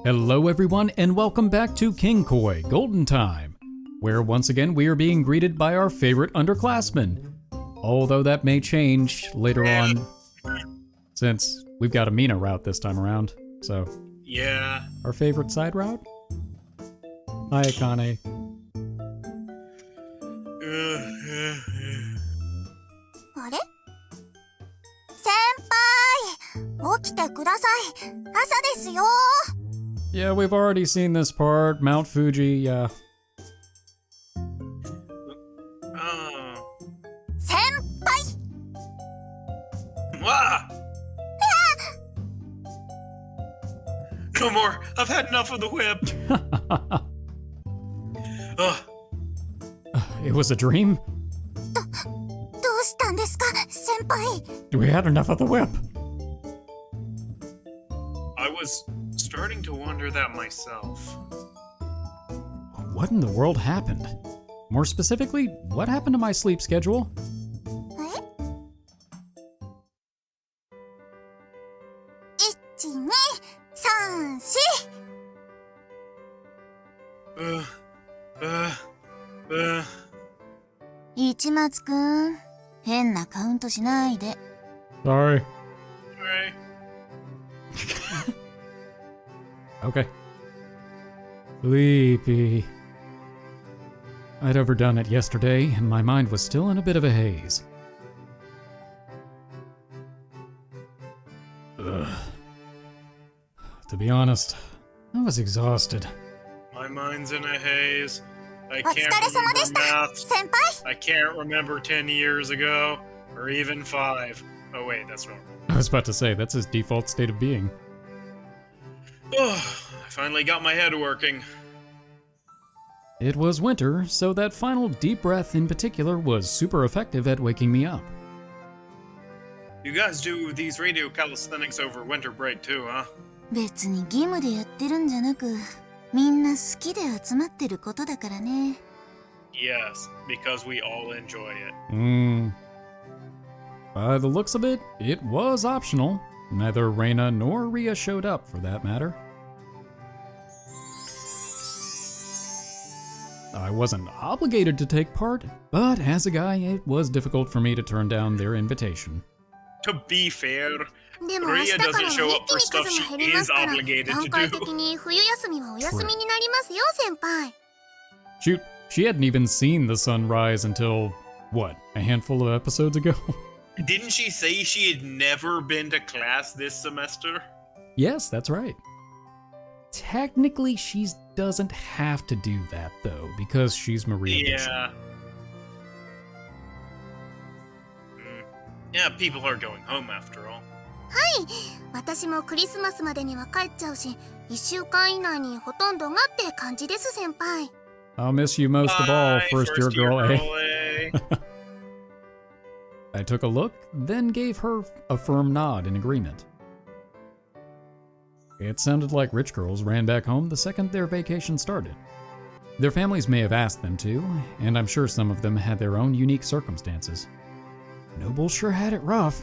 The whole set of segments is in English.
Hello everyone and welcome back to Kinkoi Golden Time, where once again we are being greeted by our favorite underclassmen. Although that may change later on, since we've got a Mina route this time around, so. Yeah. Our favorite side route? Hi Akane. あれ？先輩、起きてください。朝ですよ。 Yeah, we've already seen this part. Mount Fuji, yeah. 先輩。 No more. I've had enough of the whip. It was a dream? どうしたんですか、先輩。 We had enough of the whip. I was starting to wonder that myself. What in the world happened? More specifically, what happened to my sleep schedule? 1、2、3、4。市松くん、変なカウントしないで。 Sorry. Alright. Okay. Sleepy. I'd overdone it yesterday, and my mind was still in a bit of a haze. Ugh. To be honest, I was exhausted. My mind's in a haze. I お疲 can't れ様でし remember た、 math. 先輩。 I can't remember 10 years ago, or even 5. Oh wait, that's normal. I was about to say, that's his default state of being. I finally got my head working. It was winter, so that final deep breath in particular was super effective at waking me up. You guys do these radio calisthenics over winter break too, huh? 別に義務でやってるんじゃなく、みんな好きで集まってることだからね。 Yes, because we all enjoy it. By the looks of it, it was optional. Neither Reina nor Ria showed up, for that matter. I wasn't obligated to take part, but as a guy, it was difficult for me to turn down their invitation. To be fair, でも Ria 明日から doesn't は show 一 up 気 for に stuff 数も she 減ります is から obligated 段 to 階的 do. に冬休みはお休みになりますよ、先輩。 Shoot, she hadn't even seen the sun rise until, what, a handful of episodes ago? Didn't she say she had never been to class this semester? Yes, that's right. Technically, she doesn't have to do that, though, because she's Maria Bishop. Yeah. Yeah, people are going home after all. はい、私もクリスマスまでには帰っちゃうし、1週間以内にほとんどがって感じです、先輩。 I'll miss you most of all, Bye, first year girl A. A. I took a look, then gave her a firm nod in agreement. It sounded like rich girls ran back home the second their vacation started. Their families may have asked them to, and I'm sure some of them had their own unique circumstances. Noble sure had it rough.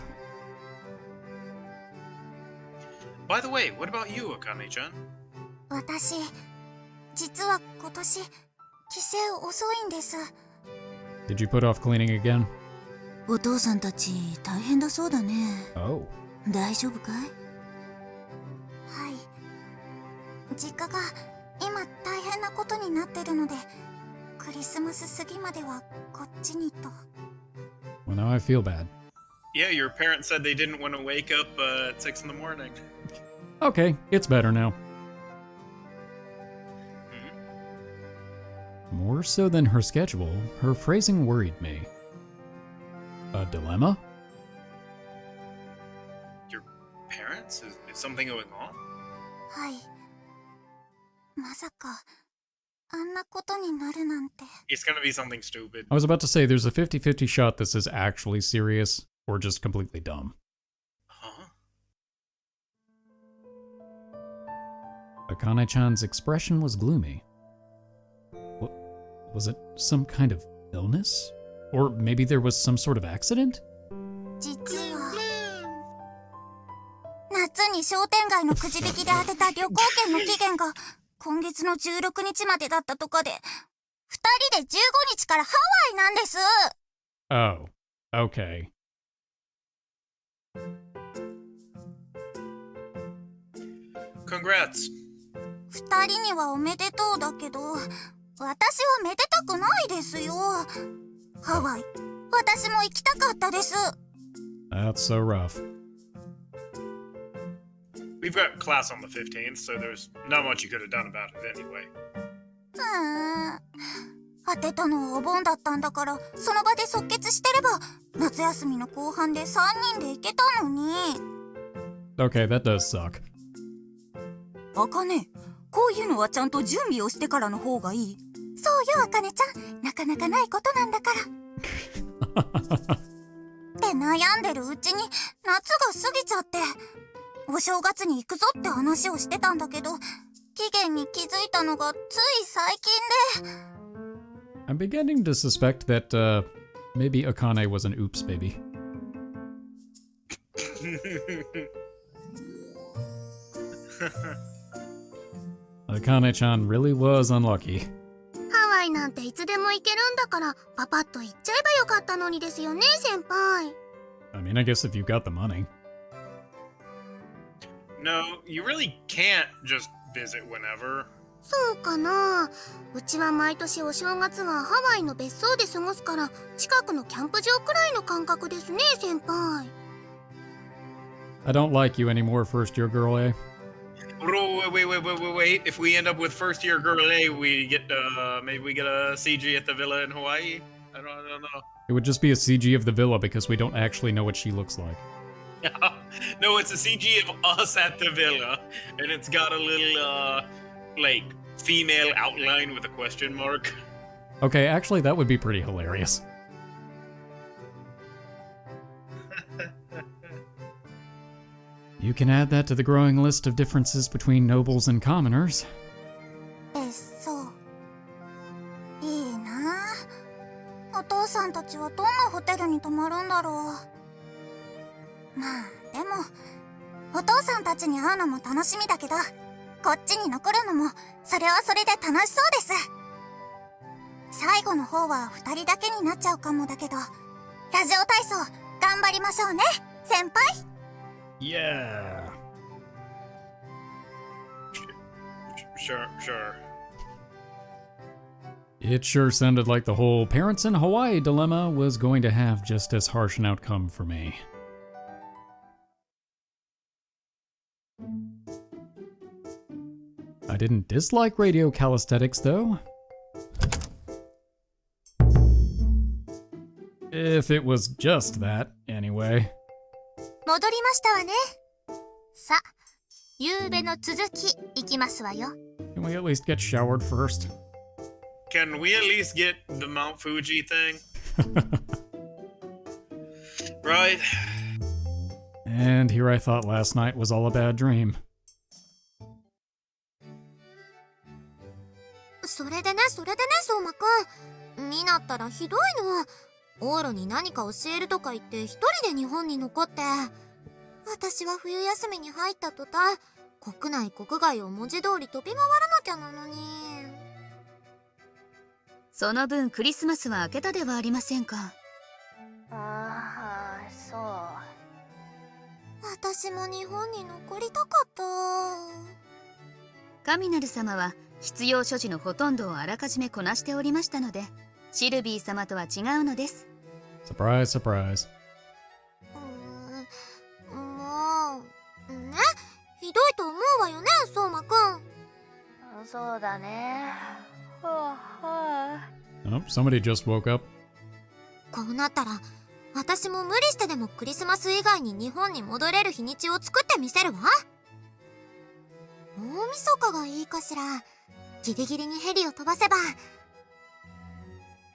By the way, what about you, Akane-chan? 私、実は今年、帰省遅いんです。 Did you put off cleaning again? お父さんたち大変だそうだね。 Oh. 大丈夫かい？はい。実家が今大変なことになってるので、クリスマス過ぎまではこっちにと。 Well, now I feel bad. Yeah, your parents said they didn't want to wake up at 6 in the morning. Okay, it's better now. More so than her schedule, her phrasing worried me. A dilemma? Your parents? Is something going on? はい。まさか、あんなことになるなんて。 It's gonna be something stupid. I was about to say there's a 50-50 shot this is actually serious or just completely dumb. Huh? Akane-chan's expression was gloomy. What, was it some kind of illness? Or maybe there was some sort of accident? 実は夏に商店街のくじ引きで当てた旅行券の期限が今月の16日までだったとかで、2人で15日からハワイなんです。Oh, okay. Congrats. 2人にはおめでとうだけど、私はめでたくないですよ。ハワイ、私も行きたかったです。That's so rough. We've got class on the 15th, so there's not much you could have done about it anyway. 当てたのはお盆だったんだから、その場で即決してれば夏休みの後半で3人で行けたのに。 Okay, that does suck. あかね、こういうのはちゃんと準備をしてからの方がいい。そうよ、あかねちゃん、なかなかないことなんだからって悩んでるうちに夏が過ぎちゃって、お正月に行くぞって話をしてたんだけど、期限に気づいたのがつい最近で。I'm beginning to suspect that, maybe Akane was an oops baby. Akane-chan really was unlucky. ハワイなんていつでも行けるんだからパパッと行っちゃえばよかったのにですよね、先輩。 I mean, I guess if you got the money. No, you really can't just visit whenever. そうかな。うちは毎年お正月はハワイの別荘で過ごすから、近くのキャンプ場くらいの感覚ですね、先輩。 I don't like you anymore, first year girl A. Wait. If we end up with first year girl A, we get, maybe we get a CG at the villa in Hawaii? I don't know. It would just be a CG of the villa because we don't actually know what she looks like. No, it's a CG of us at the villa, and it's got a little, like, female outline with a question mark. Okay, actually, that would be pretty hilarious. You can add that to the growing list of differences between nobles and commoners. 別荘、いいなあ。お父さんたちはどんなホテルに泊まるんだろう。まあでもお父さんたちに会うのも楽しみだけど、こっちに残るのもそれはそれで楽しそうです。最後の方は2人だけになっちゃうかもだけど、ラジオ体操頑張りましょうね、先輩。 Yeah. Sure. It sure sounded like the whole parents in Hawaii dilemma was going to have just as harsh an outcome for me. I didn't dislike radio calisthenics, though. If it was just that, anyway. 戻りましたわね。さ、夕べの続きいきますわよ。 Can we at least get showered first? Can we at least get the Mount Fuji thing? Right. And here I thought last night was all a bad dream. それでね、相馬くん。みなったらひどいの。オーロに何か教えるとか言って一人で日本に残って。私は冬休みに入った途端、国内国外を文字通り飛び回らなきゃなのに。その分クリスマスは明けたではありませんか。ああ、そう。私も日本に残りたかった。神なる様は必要所持のほとんどをあらかじめこなしておりましたので、シルビー様とは違うのです。Surprise, surprise. もうね、ひどいと思うわよね、相馬くん。そうだね。Oh, somebody just woke up. こうなったら私も無理してでもクリスマス以外に日本に戻れる日にちを作ってみせるわ。大晦日がいいかしら。ギリギリにヘリを飛ばせば。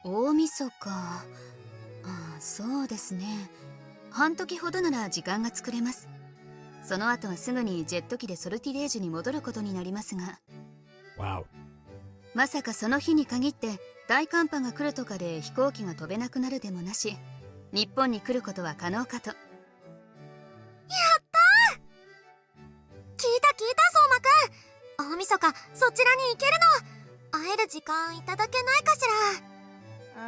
大晦日。ああ、そうですね。半時ほどなら時間が作れます。その後はすぐにジェット機でソルティレージュに戻ることになりますが。Wow. まさかその日に限って大寒波が来るとかで飛行機が飛べなくなるでもなし、日本に来ることは可能かと。やったそかそちらに行けるの。会える時間いただけないかしら。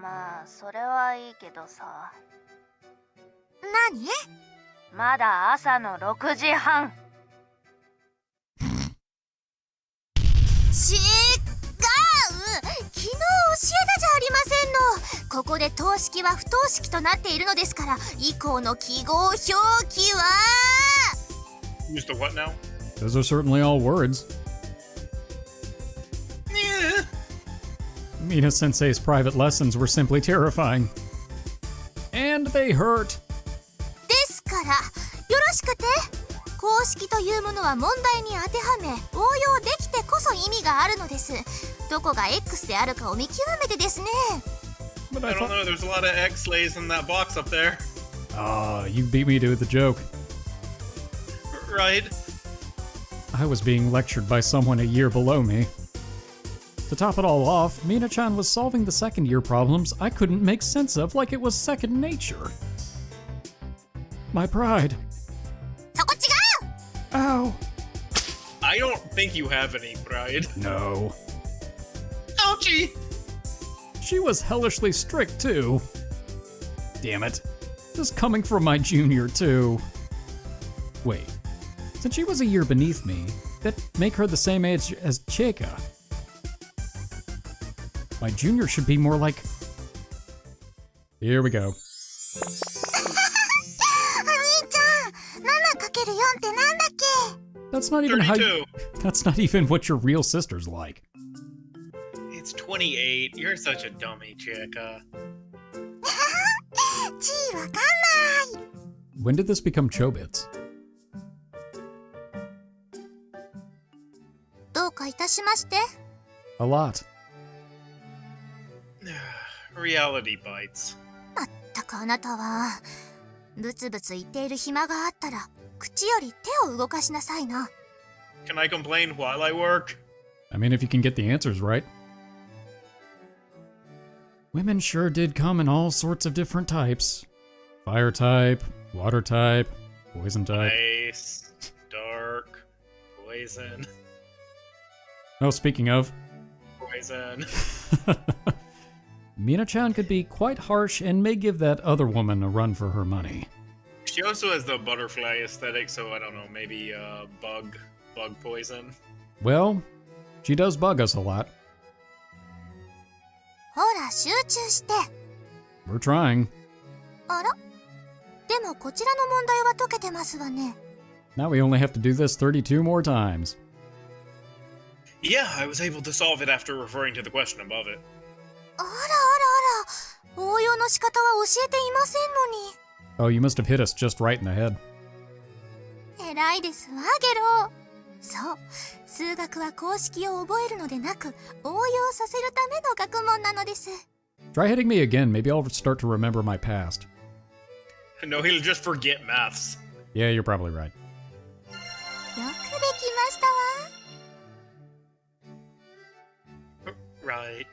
まあそれはいいけどさ。何？まだ朝の6時半。違う、昨日教えたじゃありませんの。ここで等式は不等式となっているのですから、以降の記号表記はUsed to what now? Those are certainly all words. Yeah. Mina Sensei's private lessons were simply terrifying. And they hurt. ですからよろしくて。公式というものは問題に当てはめ応用できてこそ意味があるのです。どこが X であるかを見極めてですね。 But I I don't thought... know, there's a lot of X-lays in that box up there. Ah, you beat me to the joke. Right. I was being lectured by someone a year below me. To top it all off, Mina-chan was solving the second-year problems I couldn't make sense of like it was second nature. My pride. そこ違う。 Ow. I don't think you have any pride. No. Ouchie! She was hellishly strict, too. Damn it. This coming from my junior, too. Wait. Since she was a year beneath me, that'd make her the same age as Chika. My junior should be more like... Here we go. お兄ちゃん、7×4 ってなんだっけ？ That's not even how you... 32. That's not even what your real sister's like. It's 28. You're such a dummy, Chica. ちーわかんない。 When did this become Chobits? どうかいたしまして。 A lot. Reality bites. まったくあなたはブツブツ言っている暇があったら口より手を動かしなさいな。 Can I complain while I work? I mean, if you can get the answers right. Women sure did come in all sorts of different types. Fire type, water type, poison type. Ice, dark, poison, Oh, speaking of, poison. Mina-chan could be quite harsh and may give that other woman a run for her money. She also has the butterfly aesthetic, so I don't know, maybe bug poison. Well, she does bug us a lot. ほら集中して。 We're trying. あら、でもこちらの問題は解けてますわね。 Now we only have to do this 32 more times. Yeah, I was able to solve it after referring to the question above it. あらあらあら、応用の仕方は教えていませんのに。 Oh, you must have hit us just right in the head. 偉いですわゲロ。そう、数学は公式を覚えるのでなく応用させるための学問なのです。 Try hitting me again, maybe I'll start to remember my past. No, he'll just forget maths. Yeah, you're probably right. よくできましたわ。 Right.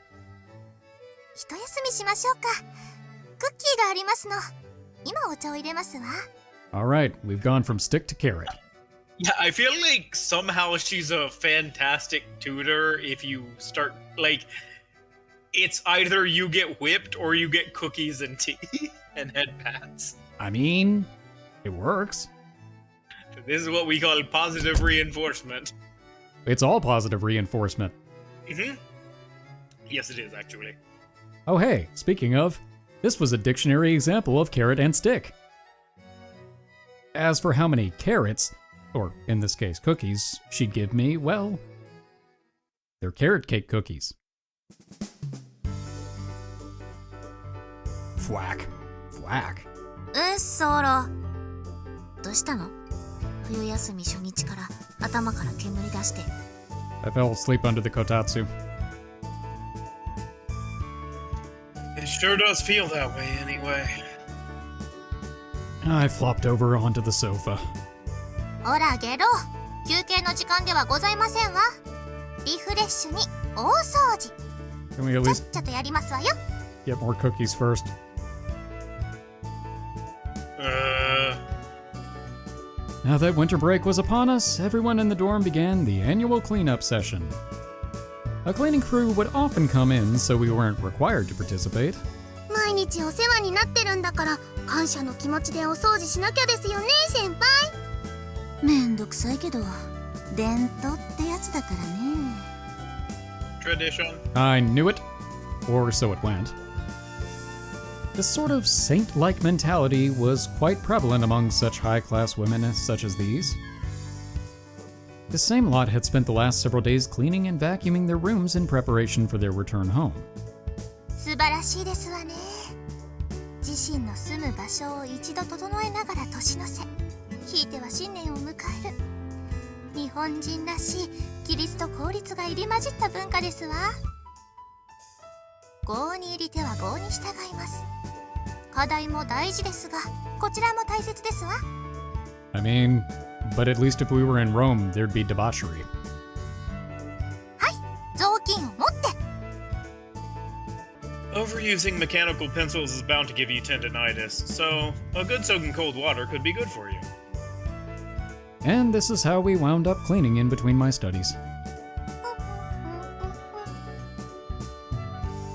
一休みしましょうか。クッキーがありますの。今お茶を入れますわ。 Alright, we've gone from stick to carrot. Yeah, I feel like somehow she's a fantastic tutor if you start, like, it's either you get whipped or you get cookies and tea and head pats. I mean, it works. This is what we call positive reinforcement. It's all positive reinforcement. Mm-hmm. Yes, it is, actually. Oh hey, speaking of, this was a dictionary example of carrot and stick. As for how many carrots, or in this case cookies, she'd give me, well, they're carrot cake cookies. Thwack. Thwack. そら。どうしたの？冬休み初日から頭から煙出して。 I fell asleep under the kotatsu. It sure does feel that way anyway. I flopped over onto the sofa. ほらゲロ、休憩の時間ではございませんわ。リフレッシュに大掃除。 Can we at ちゃ least っちゃとやりますわよ。 get more cookies first? Now that winter break was upon us, everyone in the dorm began the annual cleanup session. A cleaning crew would often come in, so we weren't required to participate. 毎日お世話になってるんだから感謝の気持ちでお掃除しなきゃですよね先輩。めんどくさいけど伝統ってやつだからね。 Tradition. I knew it, or so it went. This sort of saint-like mentality was quite prevalent among such high-class women such as these. The same lot had spent the last several days cleaning and vacuuming their rooms in preparation for their return home. 素晴らしいですわね。自身の住む場所を一度整えながら年の瀬、ひいては新年を迎える。日本人らしい規律と効率が入り混じった文化ですわ。郷に入り手は郷に従います。課題も大事ですが、こちらも大切ですわ。I mean, but at least if we were in Rome, there'd be debauchery. はい、雑巾を持って。Overusing mechanical pencils is bound to give you tendonitis, so a good soak in cold water could be good for you. And this is how we wound up cleaning in between my studies.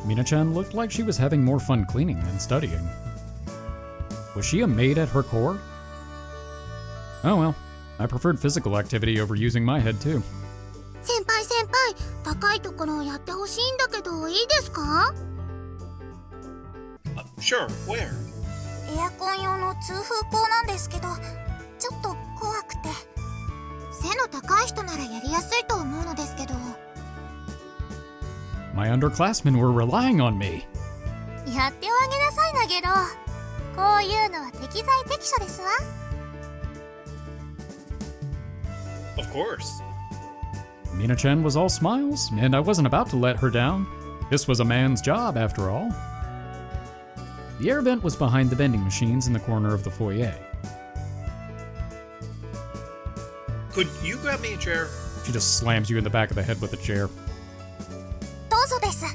Mina-chan looked like she was having more fun cleaning than studying. Was she a maid at her core? Oh well, I preferred physical activity over using my head too. 先輩先輩、高いところをやってほしいんだけどいいですか？ Sure, where? エアコン用の通風口なんですけどちょっと怖くて。背の高い人ならやりやすいと思うのですけど。 My underclassmen were relying on me. やっておあげなさいなゲロ。こういうのは適材適所ですわ。 Of course. Mina-chan was all smiles, and I wasn't about to let her down. This was a man's job, after all. The air vent was behind the vending machines in the corner of the foyer. Could you grab me a chair? She just slams you in the back of the head with a chair. どうぞです。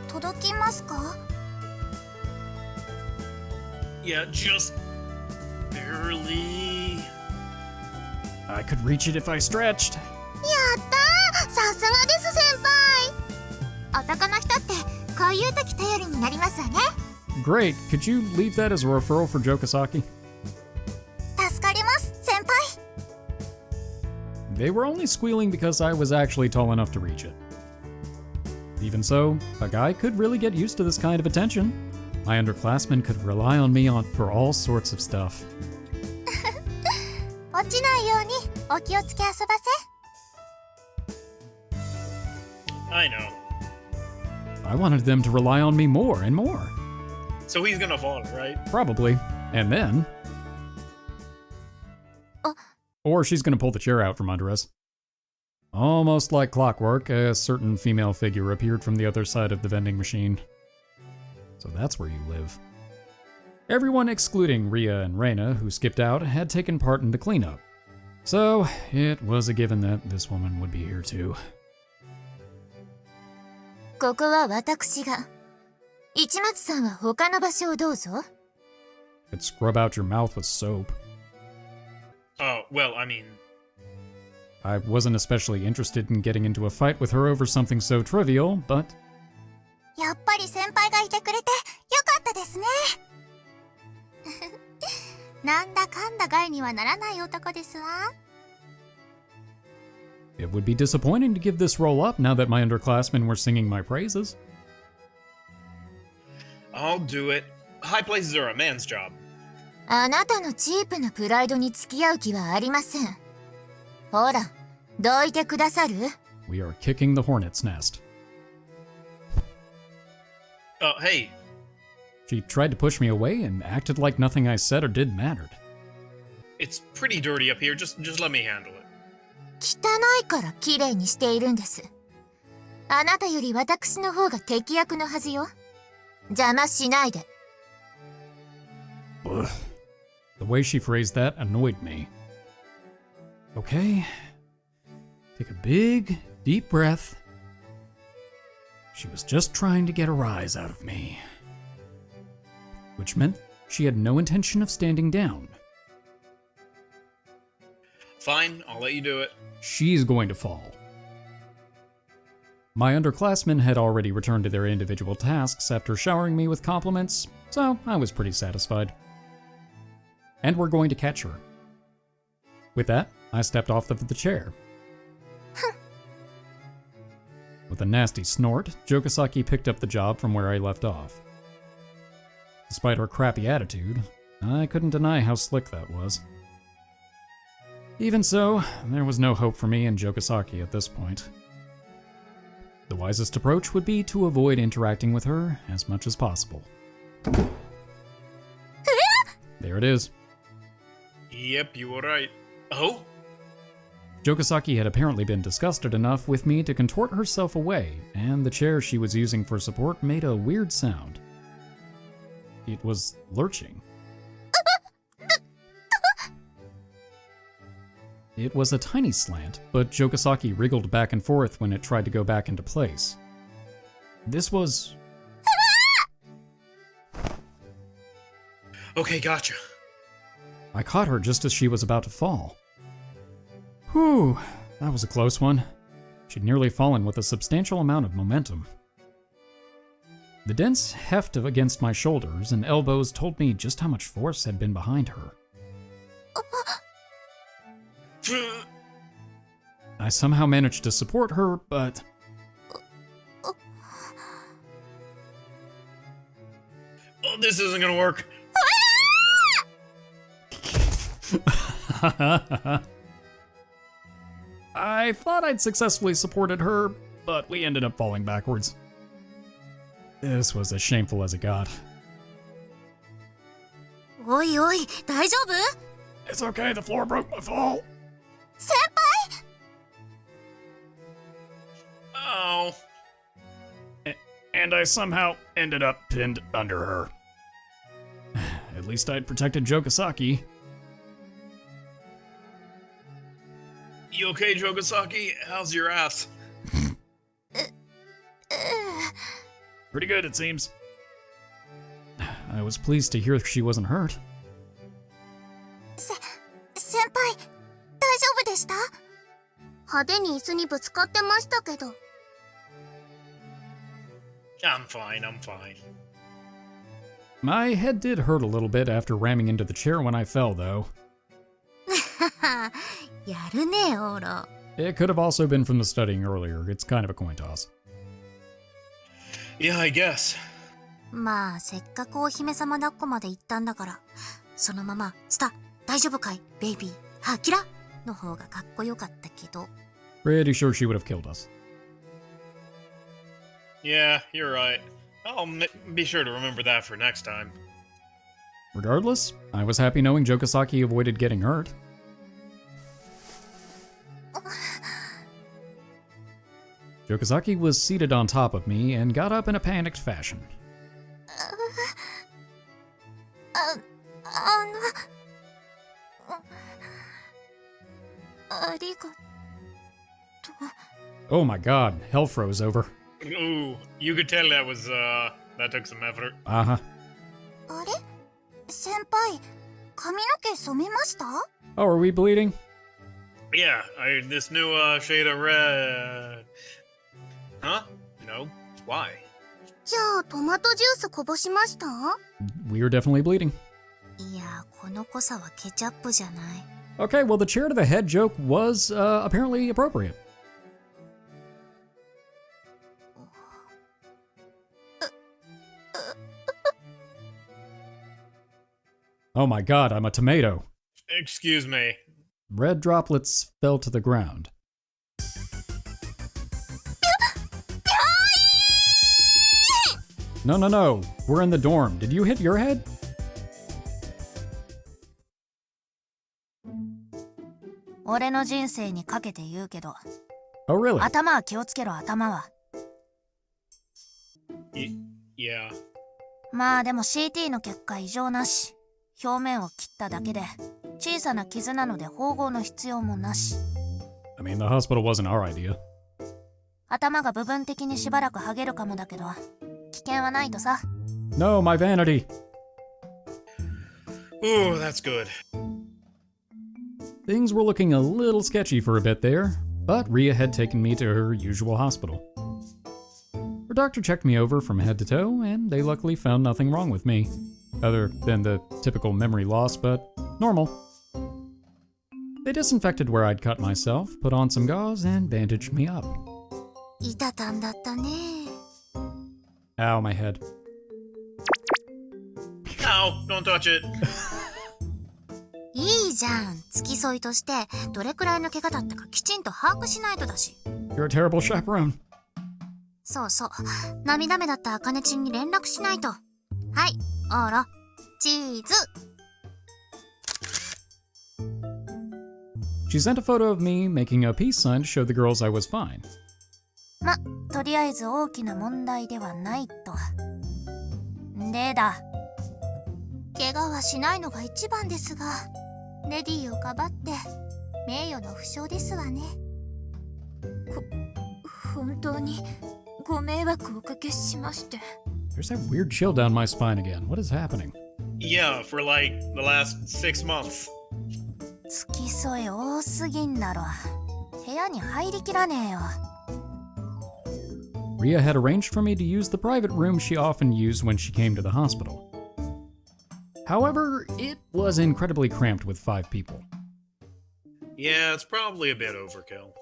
届きますか？ Yeah, just barely. I could reach it if I stretched. やったー、さすがです先輩。男の人ってこういう時頼りになりますわね。 Great, could you leave that as a referral for Jogasaki? 助かります先輩。 They were only squealing because I was actually tall enough to reach it. Even so, a guy could really get used to this kind of attention. My underclassmen could rely on me for all sorts of stuff. 落ちないようにお気をつけ遊ばせ。 I know. I wanted them to rely on me more and more. So he's gonna fall, right? Probably. And then... Or she's gonna pull the chair out from under us. Almost like clockwork, a certain female figure appeared from the other side of the vending machine. So that's where you live. Everyone excluding Ria and Reina, who skipped out, had taken part in the cleanup. So it was a given that this woman would be here too. ここは私が。市松さんは他の場所をどうぞ。 Could scrub out your mouth with soap. Oh, well, I mean... I wasn't especially interested in getting into a fight with her over something so trivial, but... やっぱり先輩がいてくれてよかったですね。なんだかんだ害にはならない男ですわ。 It would be disappointing to give this role up now that my underclassmen were singing my praises. I'll do it. High places are a man's job. あなたのチープなプライドに付き合う気はありません。ほら、どいてくださる？ We are kicking the hornet's nest. Hey. She tried to push me away and acted like nothing I said or did mattered. It's pretty dirty up here. Just let me handle it. 汚いから綺麗にしているんです。あなたより私の方が敵役のはずよ。邪魔しないで。Ugh. The way she phrased that annoyed me. Okay. Take a big, deep breath. She was just trying to get a rise out of me. Which meant she had no intention of standing down. Fine, I'll let you do it. She's going to fall. My underclassmen had already returned to their individual tasks after showering me with compliments, so I was pretty satisfied. And we're going to catch her. With that, I stepped off of the chair. With a nasty snort, Jogasaki picked up the job from where I left off. Despite her crappy attitude, I couldn't deny how slick that was. Even so, there was no hope for me and Jogasaki at this point. The wisest approach would be to avoid interacting with her as much as possible. There it is. Yep, you were right. Oh? Jogasaki had apparently been disgusted enough with me to contort herself away, and the chair she was using for support made a weird sound. It was lurching. It was a tiny slant, but Jogasaki wriggled back and forth when it tried to go back into place. This was... Okay, gotcha. I caught her just as she was about to fall. Whew, that was a close one. She'd nearly fallen with a substantial amount of momentum. The dense heft against my shoulders and elbows told me just how much force had been behind her. I somehow managed to support her, but... Oh, this isn't gonna work. I thought I'd successfully supported her, but we ended up falling backwards. This was as shameful as it got. おいおい、大丈夫？ It's okay, the floor broke my fall. 先輩！ Oh. And I somehow ended up pinned under her. At least I'd protected Jogasaki. You okay, Jogasaki? How's your ass? Pretty good, it seems. I was pleased to hear she wasn't hurt. 先輩、大丈夫でした？派手に椅子にぶつかってましたけど。I'm fine, I'm fine. My head did hurt a little bit after ramming into the chair when I fell, though. やるね、オーロ。 It could have also been from the studying earlier. It's kind of a coin toss. Yeah, I guess. まあ、せっかくお姫様抱っこまで行ったんだから、そのまま、スタ、大丈夫かい、ベイビー、ハキラの方がかっこよかったけど。Pretty sure she would have killed us. Yeah, you're right. I'll be sure to remember that for next time. Regardless, I was happy knowing Jogasaki avoided getting hurt. Jogasaki was seated on top of me and got up in a panicked fashion. ありがとう。 Oh my god, hell froze over. Ooh, you could tell that was, that took some effort. Uh-huh. あれ？先輩、髪の毛染めました？ Oh, are we bleeding? Yeah, this new, shade of red. Huh? No? Why? じゃあ、トマトジュースこぼしました？ We are definitely bleeding. いや、この濃さはケチャップじゃない。 Okay, well the chair to the head joke was, apparently appropriate. Oh my god, I'm a tomato. Excuse me. Red droplets fell to the ground. No, no, no. We're in the dorm. Did you hit your head? 俺の人生にかけて言うけど、 Oh, really? 頭は気をつけろ、頭は。Yeah. まあでも CT の結果異常なし。表面を切っただけで、小さな傷なので縫合の必要もなし。I mean, the hospital wasn't our idea. 頭が部分的にしばらく剥げるかもだけど、危険はないとさ。 No, my vanity. Ooh, that's good. Things were looking a little sketchy for a bit there, but Ria had taken me to her usual hospital. Her doctor checked me over from head to toe, and they luckily found nothing wrong with me, other than the typical memory loss, but normal. They disinfected where I'd cut myself, put on some gauze, and bandaged me up. いたたんだったね。 Ow, my head. No, don't touch it. いいじゃん。付き添いとして、どれくらいの怪我だったかきちんと把握しないとだし。 You're a terrible chaperone. そうそう。涙目だった茜ちんに連絡しないと。はい、オーロ。チーズ。 She sent a photo of me making a peace sign to show the girls I was fine. ま、とりあえず大きな問題ではないと。でだ。怪我はしないのが一番ですが、レディーをかばって名誉の負傷ですわね。本当にご迷惑をおかけしまして。 There's that weird chill down my spine again. What is happening? Yeah, for like the last 6 months. 付き添い多すぎんだろ。部屋に入りきらねえよ。 Ria had arranged for me to use the private room she often used when she came to the hospital. However, it was incredibly cramped with 5 people. Yeah, it's probably a bit overkill.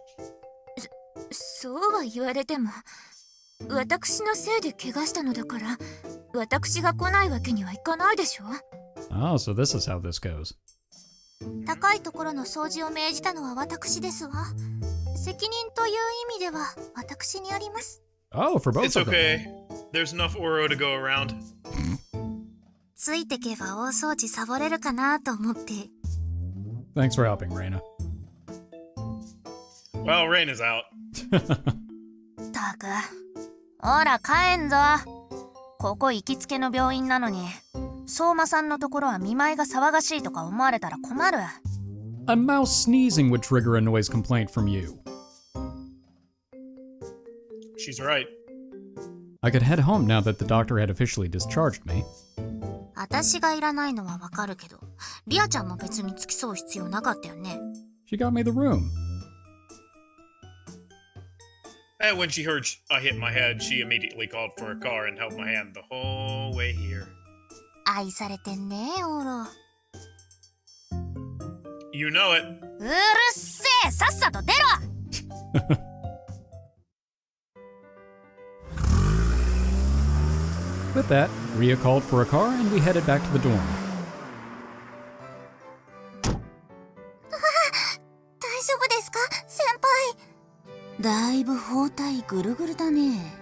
そうは言われても、私のせいで怪我したのだから、私が来ないわけにはいかないでしょ。 Oh, so this is how this goes. 高いところの掃除を命じたのは私ですわ。責任という意味では私にあります。 Oh, for both It's of them. okay. There's enough Ouro to go around. ついてけば大掃除サボれるかなと思って。 Thanks for helping, Reina. Well, Rain is out. たく。ほら帰んぞ。ここ行きつけの病院なのに、相馬さんのところは見舞いが騒がしいとか思われたら困る。 A mouse sneezing would trigger a noise complaint from you. She's right. I could head home now that the doctor had officially discharged me. 私がいらないのはわかるけど、リアちゃんも別に付き添う必要なかったよね。 She got me the room. And when she heard I hit my head, she immediately called for a car and held my hand the whole way here. 愛されてんね、オーロ。 You know it. うるせえ、さっさと出ろ。 With that, Ria called for a car and we headed back to the dorm. 大丈夫ですか、先輩。だいぶ包帯ぐるぐるだね。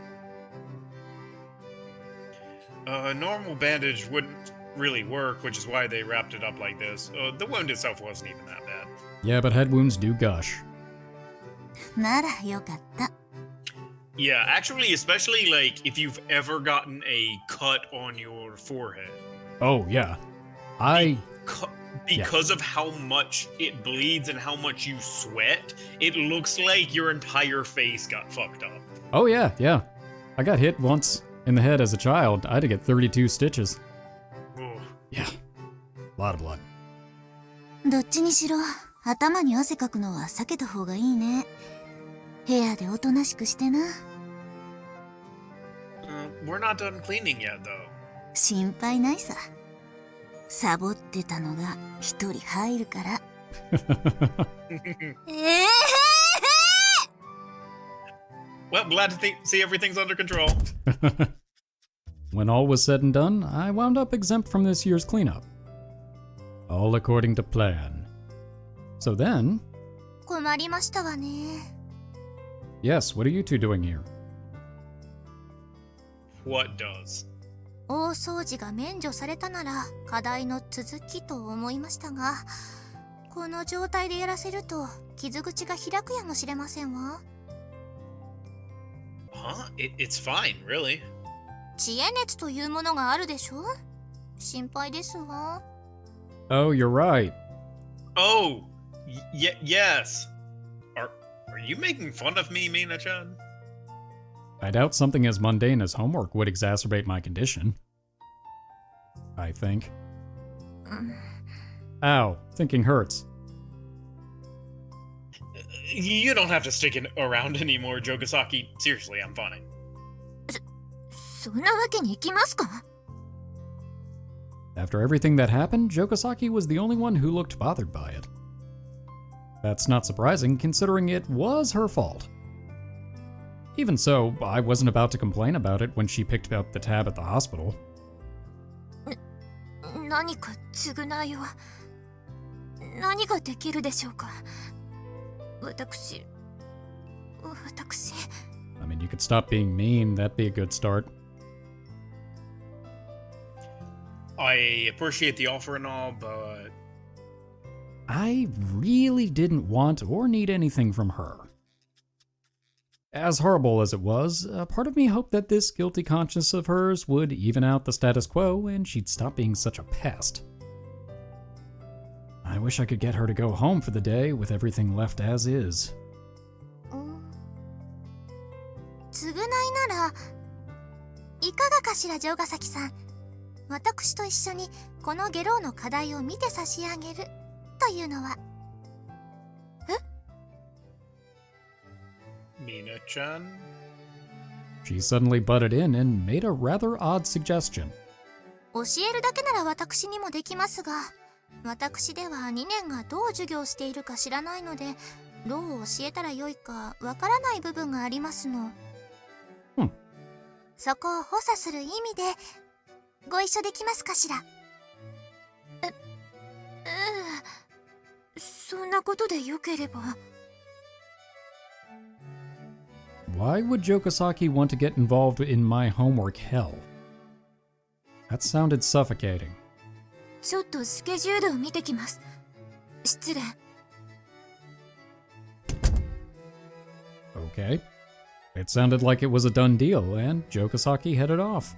A normal bandage wouldn't really work, which is why they wrapped it up like this. The wound itself wasn't even that bad. Yeah, but head wounds do gush. ならよかった。 Yeah, actually, especially like if you've ever gotten a cut on your forehead. Oh, yeah. Because of how much it bleeds and how much you sweat, it looks like your entire face got fucked up. Oh, yeah, yeah. I got hit once in the head as a child. I had to get 32 stitches. Ugh. Yeah. A lot of blood. どっちにしろ、頭に汗かくのは避けた方がいいね。部屋でおとなしくしてな。We're not done cleaning yet, though. 心配ないさ。サボってたのが一人入るから。Well, glad to see everything's under control. When all was said and done, I wound up exempt from this year's cleanup. All according to plan. So then... 困りましたわね。 Yes, what are you two doing here? What does? 大掃除が免除されたなら課題の続きと思いましたが、この状態でやらせると傷口が開くやもしれませんわ。 Huh? It's fine, really. 知恵熱というものがあるでしょ。心配ですわ。 Oh, you're right. Oh, yes. Are you making fun of me, Mina-chan? I doubt something as mundane as homework would exacerbate my condition. I think. Ow, thinking hurts. You don't have to stick around anymore, Jogasaki. Seriously, I'm fine. そんなわけにいきますか？ After everything that happened, Jogasaki was the only one who looked bothered by it. That's not surprising, considering it was her fault. Even so, I wasn't about to complain about it when she picked up the tab at the hospital. 何か償いを。何ができるでしょうか？私。I mean, you could stop being mean, that'd be a good start. I appreciate the offer and all, but... I really didn't want or need anything from her. As horrible as it was, a part of me hoped that this guilty conscience of hers would even out the status quo and she'd stop being such a pest. I wish I could get her to go home for the day with everything left as is. 償いならいかがかしら、城ヶ崎さん。私と一緒にこのゲローの課題を見て差し上げるというのは。Mina-chan? She suddenly butted in and made a rather odd suggestion. 教えるだけなら私にもできますが、私では2年がどう授業しているか知らないので、どう教えたらよいかわからない部分がありますの。そこを補佐する意味でご一緒できますかしら。そんなことでよければ。Why would Jogasaki want to get involved in my homework hell? That sounded suffocating. ちょっとスケジュールを見てきます。失礼。Okay. It sounded like it was a done deal, and Jogasaki headed off.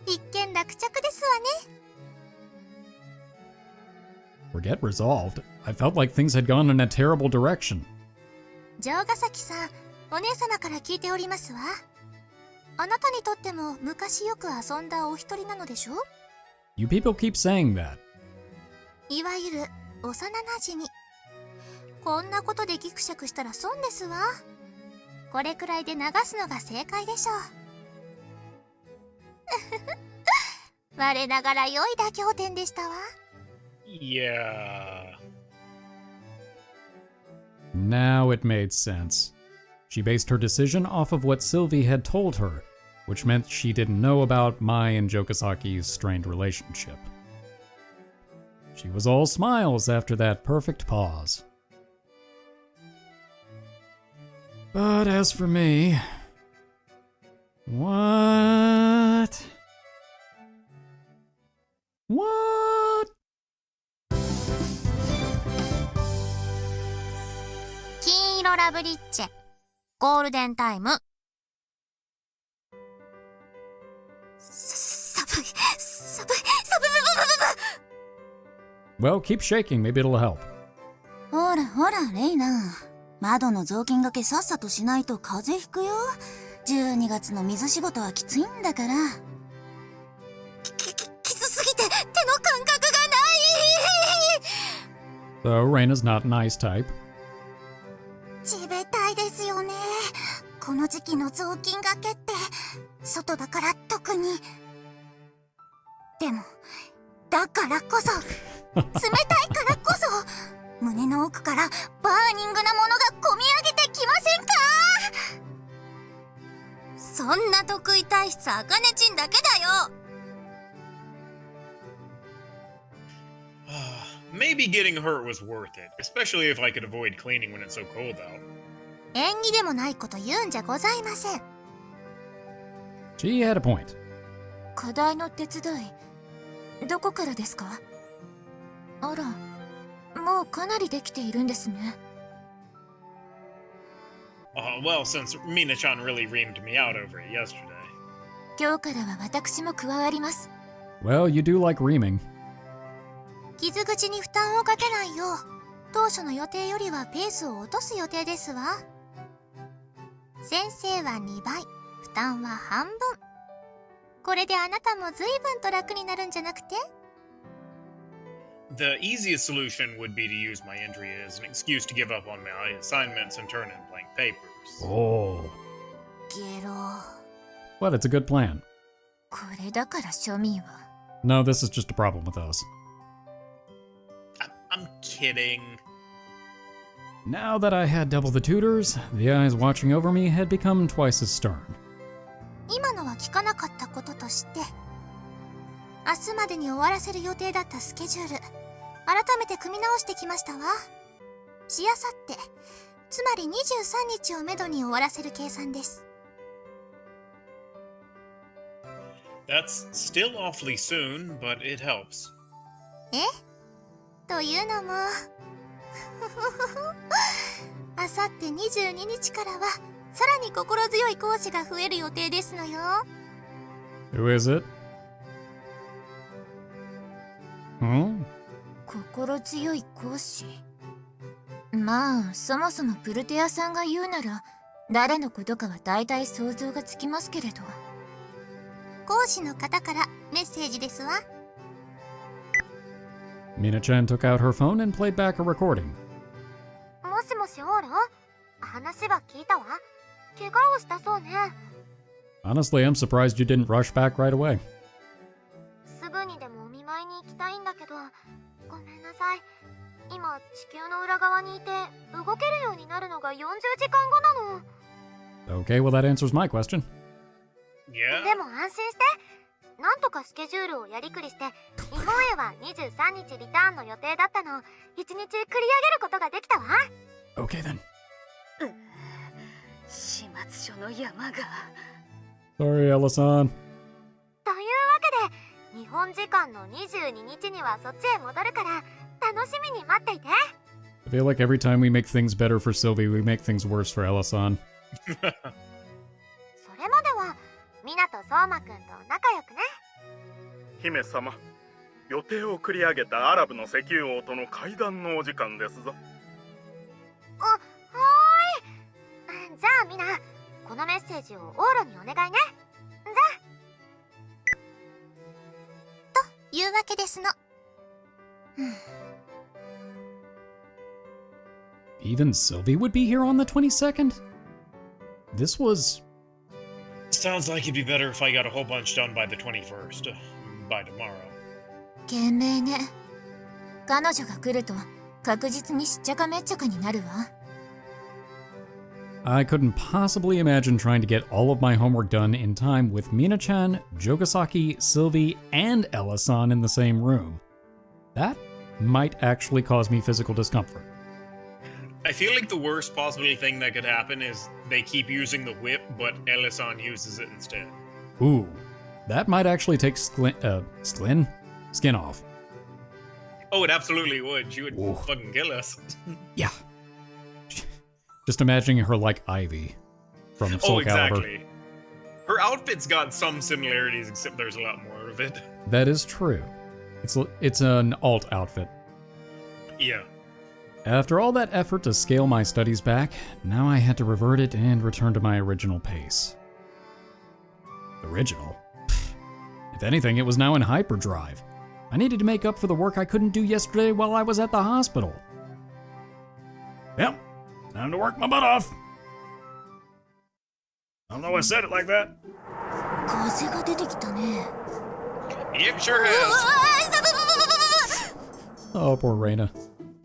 一見落着ですわね。Forget resolved. I felt like things had gone in a terrible direction. 城ヶ崎さん、お姉様から聞いておりますわ。あなたにとっても昔よく遊んだお一人なのでしょ？ You people keep saying that. いわゆる幼なじみ。こんなことでギクシャクしたら損ですわ。これくらいで流すのが正解でしょう。我ながら良い妥協点でしたわ。Yeah. Now it made sense. She based her decision off of what Sylvie had told her, which meant she didn't know about Mai and Jogasaki's strained relationship. She was all smiles after that perfect pause. But as for me... What? What? 金色ラブリッチェゴールデンタイム。寒い。 Well, keep shaking, maybe it'll help. ほらほら、レイナ。窓の雑巾がけさっさとしないと風邪ひくよ。12月の水仕事はきついんだから。きつすぎて手の感覚がない。 So, Reina's not an ice type. 地べたいですよね。この時期の雑巾がけって外だから特に。でもだからこそ冷たいからこそ胸の奥からバーニングなものがこみ上げてきませんか？そんな得意体質あかねちんだけだよ。Maybe getting hurt was worth it, especially if I could avoid cleaning when it's so cold out. 縁起でもないこと言うんじゃございません。 She had a point. 課題の手伝いどこからですか？あら、もうかなりできているんですね。Well, since Mina-chan really reamed me out over it yesterday. 今日からは私も加わります。 Well, you do like reaming. 傷口に負担をかけないよう当初の予定よりはペースを落とす予定ですわ。先生は2倍、負担は半分。これであなたも随分と楽になるんじゃなくて？ The easiest solution would be to use my injury as an excuse to give up on my assignments and turn in blank papers. Oh. ゲロ。 But it's a good plan. これだから庶民は。 No, this is just a problem with us. I'm kidding. Now that I had double the tutors, the eyes watching over me had become twice as stern. 今のは聞かなかったこととして、明日までに終わらせる予定だったスケジュール、改めて組み直してきましたわ。しあさって、つまり23日をめどに終わらせる計算です。 That's still awfully soon, but it helps. え？というのもあさって22日からはさらに心強い講師が増える予定ですのよ。 Who is it? Hmm? 心強い講師。まあそもそもプルテアさんが言うなら誰のことかは大体想像がつきますけれど、講師の方からメッセージですわ。 Mina-chan took out her phone and played back a recording. もしもしオーラ、話は聞いたわ。怪我をしたそうね。 Honestly, I'm surprised you didn't rush back right away. すぐにでもお見舞いに行きたいんだけど、ごめんなさい。今地球の裏側にいて動けるようになるのが40時間後なの。 Okay, well that answers my question. Yeah? でも安心して。なんとかスケジュールをやりくりして、日本へは23日リターンの予定だったのを1日繰り上げることができたわ。 Okay then. 始末書の山が。 Sorry, Ella-san. というわけで、日本時間の22日にはそっちへ戻るから楽しみに待っていて。 I feel like every time we make things better for Sylvie, we make things worse for Ella-san. それまではみなと相馬くんと仲良くね。姫様、予定を繰り上げたアラブの石油王との会談のお時間ですぞ。はーい。じゃあみな、このメッセージをオーロにお願いね。じゃあ。というわけですの。Even Sylvie would be here on the 22nd? This was... Sounds like it'd be better if I got a whole bunch done by the 21st. By tomorrow. 賢明ね。彼女が来ると確実にしっちゃかめっちゃかになるわ。 I couldn't possibly imagine trying to get all of my homework done in time with Mina-chan, Jogasaki, Sylvie, and Ella-san in the same room. That might actually cause me physical discomfort. I feel like the worst possible thing that could happen is they keep using the whip, but Ella-san uses it instead. Ooh, that might actually take skin off. Oh, it absolutely would. She would Ooh. fucking kill us. Yeah. Just imagining her like Ivy from Soul Oh, Calibur. exactly. Her outfit's got some similarities, except there's a lot more of it. That is true. It's an alt outfit. Yeah. After all that effort to scale my studies back, now I had to revert it and return to my original pace. Original? If anything, it was now in hyperdrive. I needed to make up for the work I couldn't do yesterday while I was at the hospital. Yep, time to work my butt off. I don't know why I said it like that. 風が出てきたね。 Yep, sure has. Oh, poor Reina.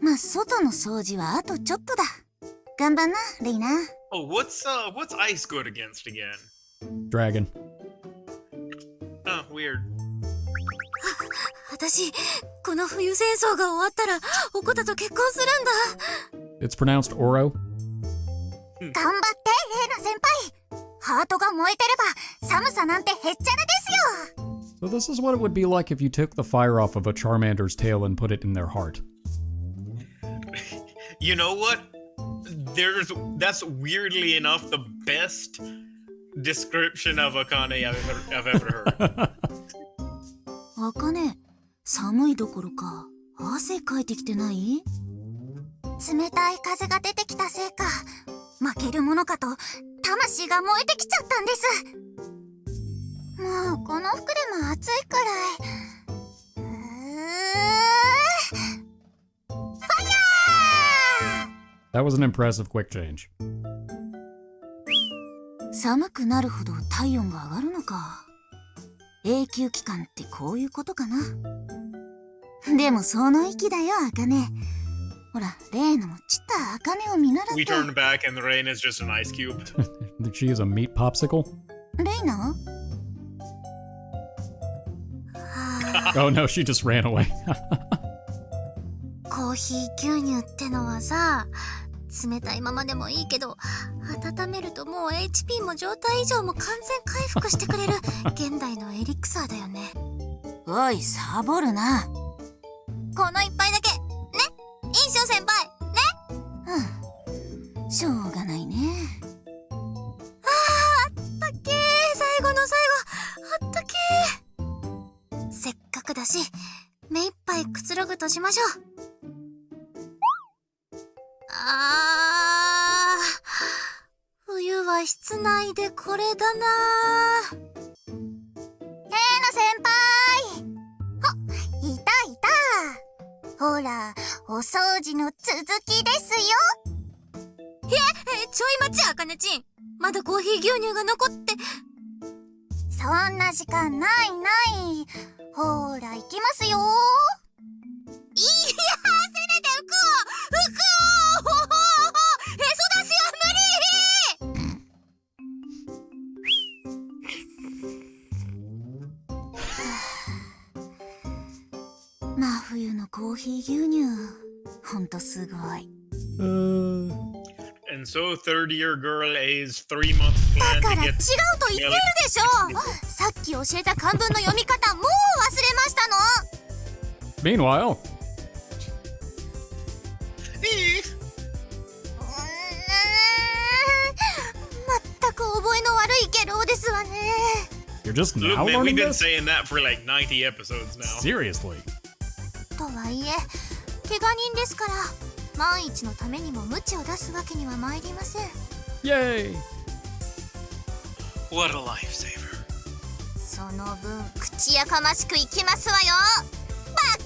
まあ外の掃除はあとちょっとだ。頑張んな、レイナ。 Oh, what's ice good against again? Dragon. Oh, weird. 私、この冬戦争が終わったら、おこたと結婚するんだ。 It's pronounced Ouro. 頑張って、レイナ先輩。ハートが燃えてれば、寒さなんてへっちゃらですよ。 So this is what it would be like if you took the fire off of a Charmander's tail and put it in their heart. You know what? That's weirdly enough the best description of Akane I've ever heard. あかね、寒いどころか、汗かいてきてない？冷たい風が出てきたせいか、負けるものかと魂が燃えてきちゃったんです。もうこの服でも暑いくらい。That was an impressive quick change. 寒くなるほど体温が上がるのか。永久期間ってこういうことかな。でもその息だよ、アカネ。ほら、レイナもちったアカネを見習って。We turn back and Reina is just an ice cube. She is a meat popsicle? レイナ Oh no, she just ran away. コーヒー牛乳ってのはさ、冷たいままでもいいけど、温めるともう HP も状態異常も完全回復してくれる現代のエリクサーだよね。おい、サボるな。この一杯だけね、印象先輩ね。しょうがないね。あったっけー、最後の最後あったけー。せっかくだし目いっぱいくつろぐとしましょう。冬は室内でこれだな。レイナ先輩。いたいた。ほら、お掃除の続きですよ。ちょい待ち、あかねちん。まだコーヒー牛乳が残って。そんな時間ないない。ほら、行きますよ。いやー、せめて服をへそ出しは無理。真冬のコーヒー牛乳、ほんとすごい。And so third-year girl A's 3-month だ plan から to 違う get と言ってるでしょ。さっき教えた漢文の読み方もう忘れましたの。 Meanwhile, まったく覚えの悪いゲロですわね。 you're just Look, now man, we've learning been this? saying that for like 90 episodes now. Seriously. とはいえ怪我人ですから万一のためにも無知を出すわけには参りません。 Yay! What a lifesaver. その分口やかましくいきますわよ。バッ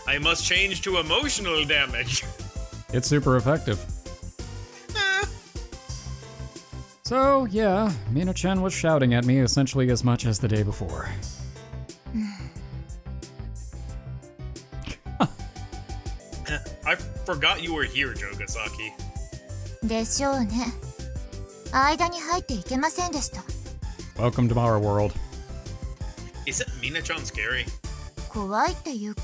カ I must change to emotional damage. It's super effective. So, yeah, Mina-chan was shouting at me essentially as much as the day before. I forgot you were here, Jogasaki. でしょうね。間に入っていけませんでした。 Welcome to our world. Isn't Mina-chan scary? 怖いっていうか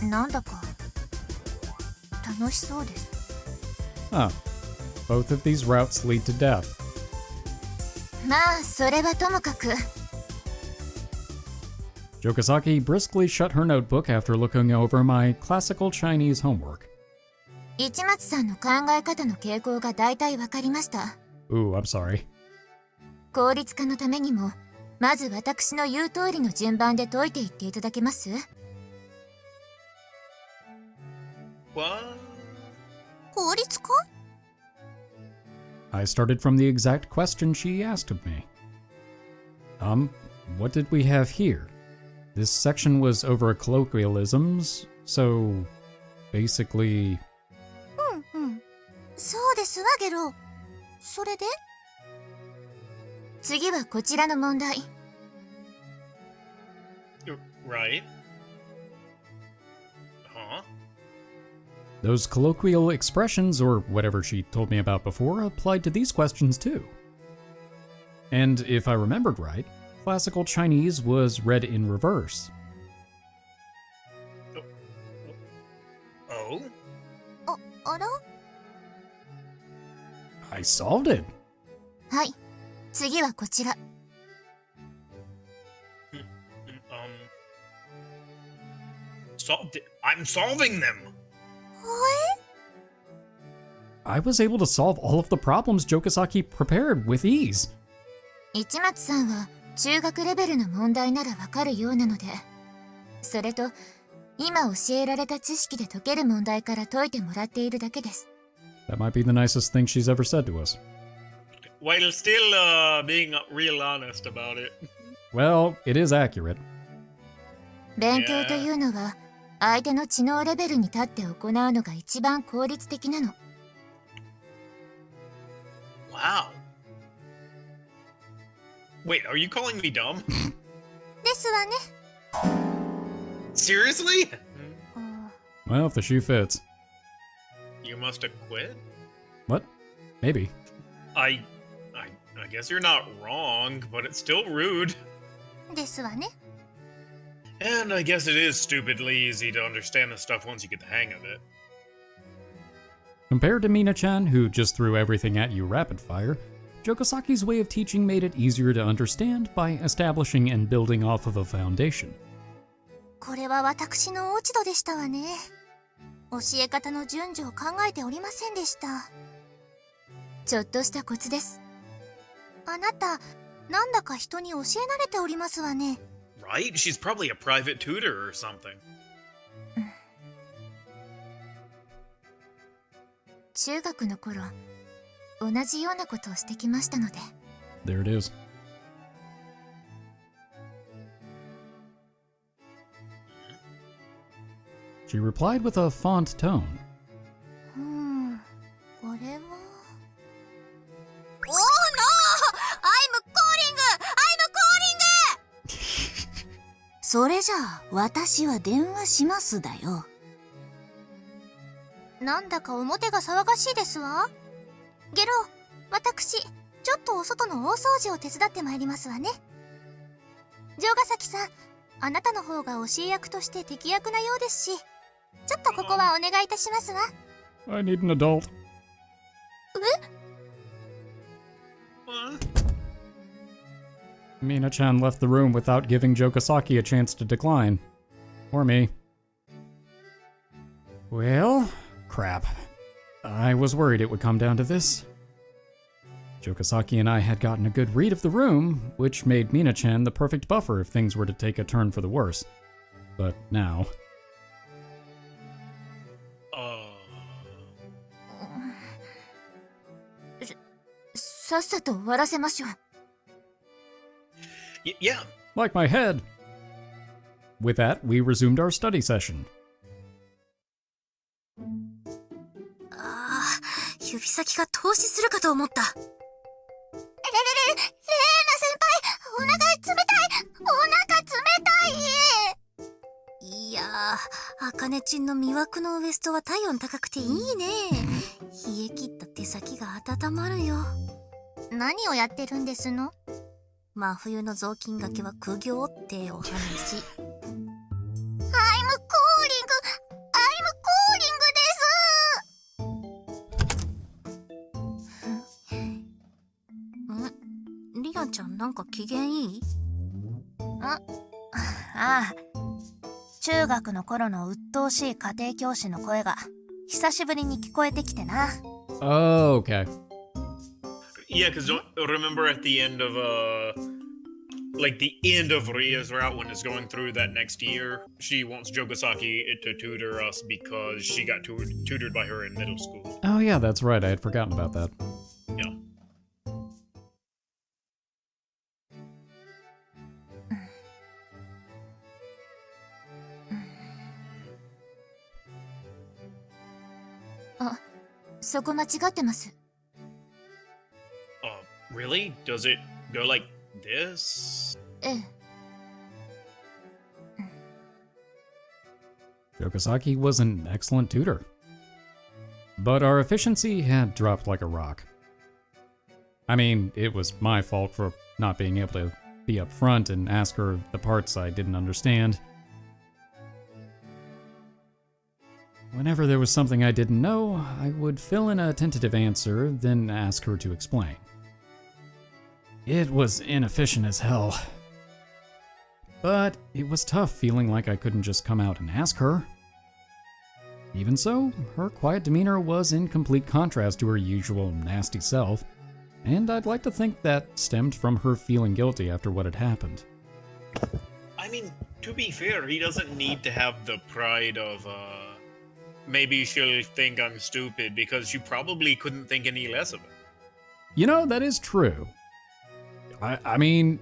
なんだか楽しそうです。 Huh. Both of these routes lead to death. まあそれはともかく Jogasaki briskly shut her notebook after looking over my classical Chinese homework. 市松さんの考え方の傾向が大体わかりました。 Ooh, I'm sorry. 効率化のためにもまず私の言う通りの順番で解いていっていただけます？ What? 効率化？ I started from the exact question she asked of me. What did we have here? This section was over colloquialisms, so basically... そうですわゲロ。それで？次はこちらの問題。 Right? Huh? Those colloquial expressions, or whatever she told me about before, applied to these questions too. And if I remembered right, classical Chinese was read in reverse. Oh? あら？ I solved it! はい。次はこちら。 I'm solving them! I was able to solve all of the problems Jogasaki prepared with ease. 市松さんは中学レベルの問題ならわかるようなので、それと今教えられた知識で解ける問題から解いてもらっているだけです。 That might be the nicest thing she's ever said to us. While still being real honest about it. Well, it is accurate. 勉強というのは相手の知能レベルに立って行うのが一番効率的なの。 Wow. Wait, are you calling me dumb? ですわね。 Seriously? Well, if the shoe fits. You must have quit? What? Maybe. I guess you're not wrong, but it's still rude. ですわね。 And I guess it is stupidly easy to understand the stuff once you get the hang of it. Compared to Mina-chan, who just threw everything at you rapid fire, Jogasaki's way of teaching made it easier to understand by establishing and building off of a foundation. これは私の落ち度でしたわね。教え方の順序を考えておりませんでした。ちょっとしたコツです。あなた、なんだか人に教え慣れておりますわね。Right? She's probably a private tutor or something. 中学の頃、同じようなことをしてきましたので。There it is. She replied with a font tone. これは。Oh no! I'm calling! それじゃあ、私は電話しますだよ。なんだか表が騒がしいですわ。ゲロ、私、ちょっとお外の大掃除を手伝ってまいりますわね。城ヶ崎さん、あなたの方が教え役として敵役なようですし、ちょっとここはお願いいたしますわ。I need an adult. What? Mina-chan left the room without giving Jogasaki a chance to decline. Or me. Well, crap. I was worried it would come down to this. Jogasaki and I had gotten a good read of the room, which made Mina-chan the perfect buffer if things were to take a turn for the worse. But now... さっさと終わらせましょう。Yeah. Like my head! With that, we resumed our study session. ああ、指先が透視するかと思った。レーナ先輩、お腹冷たい、お腹冷たい。いやー、あかねちんの魅惑のウエストは体温高くていいね。冷え切った手先が温まるよ。何をやってるんですの？真冬の雑巾がけは苦行ってお話。I'm callingです。リアちゃんなんか機嫌いい？ああ、中学の頃の鬱陶しい家庭教師の声が久しぶりに聞こえてきてな。Oh, okay. Yeah, because remember at the end of, like the end of Ria's route when it's going through that next year, she wants Jogasaki to tutor us because she got tutored by her in middle school. Oh yeah, that's right, I had forgotten about that. Yeah. あ、そこ間違ってます。Really? Does it go like this? ええ。Jogasaki was an excellent tutor. But our efficiency had dropped like a rock. I mean, it was my fault for not being able to be up front and ask her the parts I didn't understand. Whenever there was something I didn't know, I would fill in a tentative answer, then ask her to explain. It was inefficient as hell. But it was tough feeling like I couldn't just come out and ask her. Even so, her quiet demeanor was in complete contrast to her usual nasty self, and I'd like to think that stemmed from her feeling guilty after what had happened. I mean, to be fair, he doesn't need to have the pride of, maybe she'll think I'm stupid because she probably couldn't think any less of it. You know, that is true. I mean,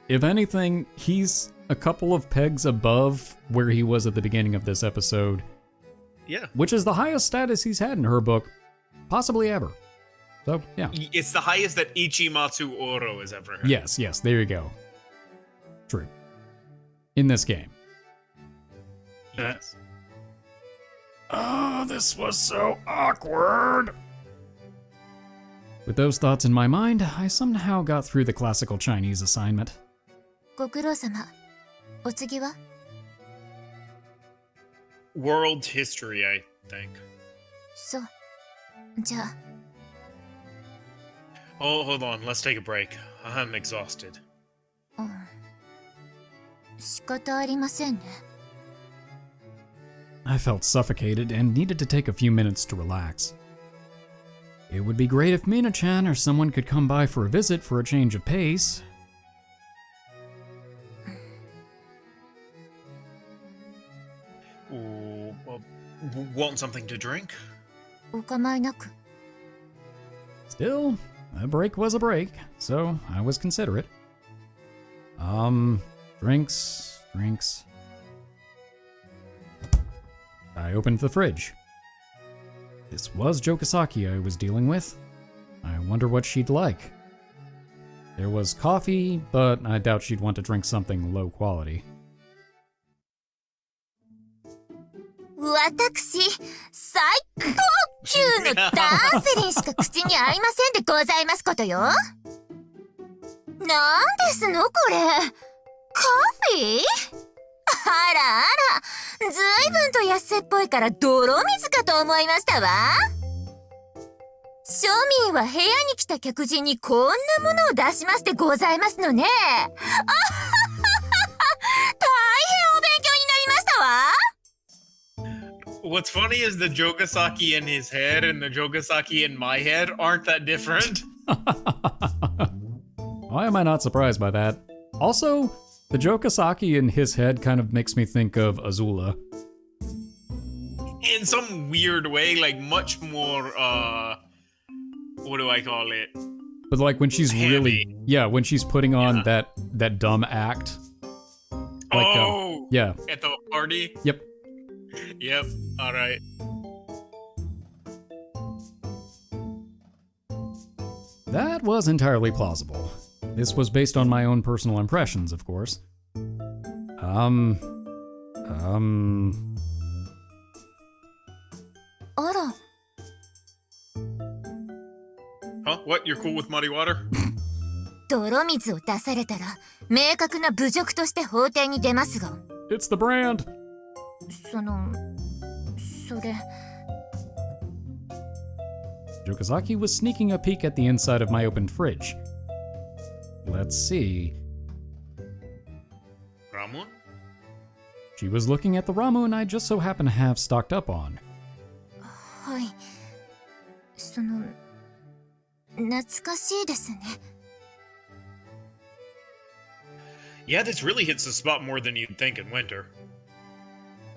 if anything, he's a couple of pegs above where he was at the beginning of this episode, Yeah. which is the highest status he's had in her book, possibly ever. So, yeah. It's the highest that Ichimatsu Oro has ever had. Yes, there you go. True. In this game. Yes. Oh, this was so awkward. With those thoughts in my mind, I somehow got through the classical Chinese assignment. ご苦労様。お次は World history, I think. そう。じゃあ、 Oh, hold on. Let's take a break. I'm exhausted. うん。仕方ありませんね。 I felt suffocated and needed to take a few minutes to relax. It would be great if Mina-chan or someone could come by for a visit for a change of pace. Ooh, want something to drink? お構いなく。 Still, a break was a break, so I was considerate. Drinks. I opened the fridge. This was Jogasaki I was dealing with. I wonder what she'd like. There was coffee, but I doubt she'd want to drink something low quality. 私、最高級のダーセリンしか口に合いませんでございますことよ。なんですのこれ。カフィー？あらあら、ずいぶんと安っぽいから泥水かと思いましたわ。庶民は部屋に来た客人にこんなものを出しましてございますのね。あはははは、大変お勉強になりましたわ。 What's funny is the Jogasaki in his head and the Jogasaki in my head aren't that different. Why am I not surprised by that? Also, the Jogasaki in his head kind of makes me think of Azula. In some weird way, like much more, what do I call it? But like when she's Heavy. really, when she's putting on that dumb act. Like, yeah. At the party? Yep. Yep, alright. That was entirely plausible. This was based on my own personal impressions, of course. Oro. Huh? What? You're cool with muddy water? 泥水を出されたら明確な侮辱として法廷に出ますが、 It's the brand! それ Jogasaki was sneaking a peek at the inside of my opened fridge. Let's see. Ramon? She was looking at the ramen I just so happen to have stocked up on. はい。懐かしいですね。 Yeah, this really hits the spot more than you'd think in winter.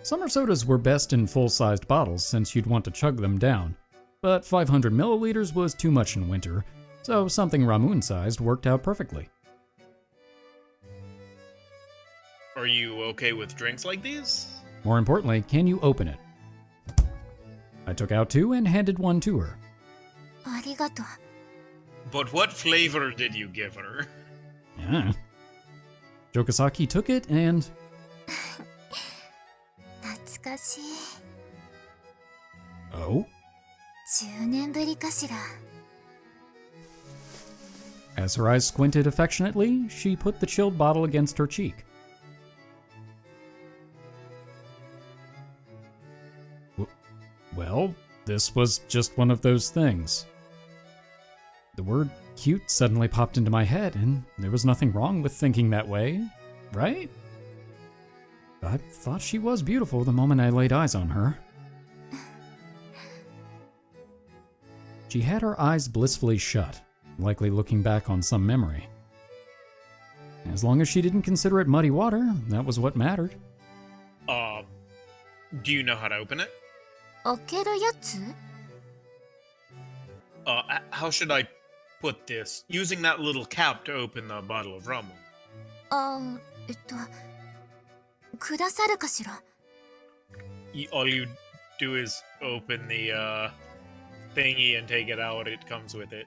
Summer sodas were best in full-sized bottles since you'd want to chug them down, but 500 milliliters was too much in winter, so something Ramun-sized worked out perfectly. Are you okay with drinks like these? More importantly, can you open it? I took out two and handed one to her. ありがとう。 But what flavor did you give her? Yeah. Jogasaki took it and... 懐かしい。 Oh? 10年ぶりかしら。 As her eyes squinted affectionately, she put the chilled bottle against her cheek. Well, this was just one of those things. The word cute suddenly popped into my head, and there was nothing wrong with thinking that way, right? I thought she was beautiful the moment I laid eyes on her. She had her eyes blissfully shut, likely looking back on some memory. As long as she didn't consider it muddy water, that was what mattered. Do you know how to open it? 開けるやつ？ How should I put this? Using that little cap to open the bottle of rum. くださるかしら。 All you do is open the thingy and take it out. It comes with it.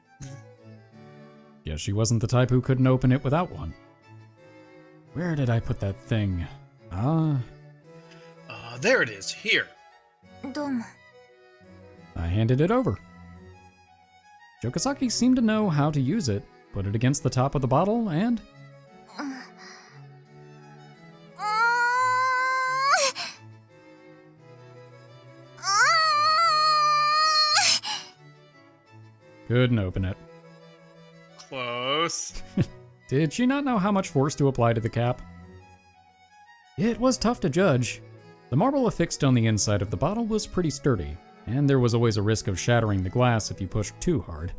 Yeah, she wasn't the type who couldn't open it without one. Where did I put that thing? There it is. Here. どうも。 I handed it over. Jogasaki seemed to know how to use it, put it against the top of the bottle, and... couldn't open it. Close. Did she not know how much force to apply to the cap? It was tough to judge. The marble affixed on the inside of the bottle was pretty sturdy, and there was always a risk of shattering the glass if you pushed too hard.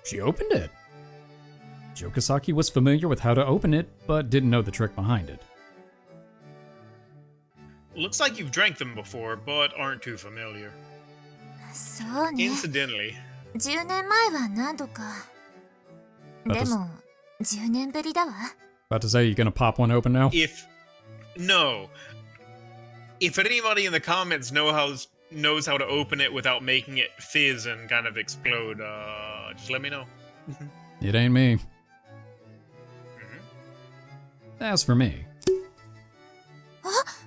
She opened it! Jogasaki was familiar with how to open it, but didn't know the trick behind it. Looks like you've drank them before, but aren't too familiar. そうね。 Incidentally, 10年前は何度か。でも、10年ぶりだわ。 About to say, you gonna pop one open now? if anybody in the comments knows how to open it without making it fizz and kind of explode, just let me know. It ain't me. As for me,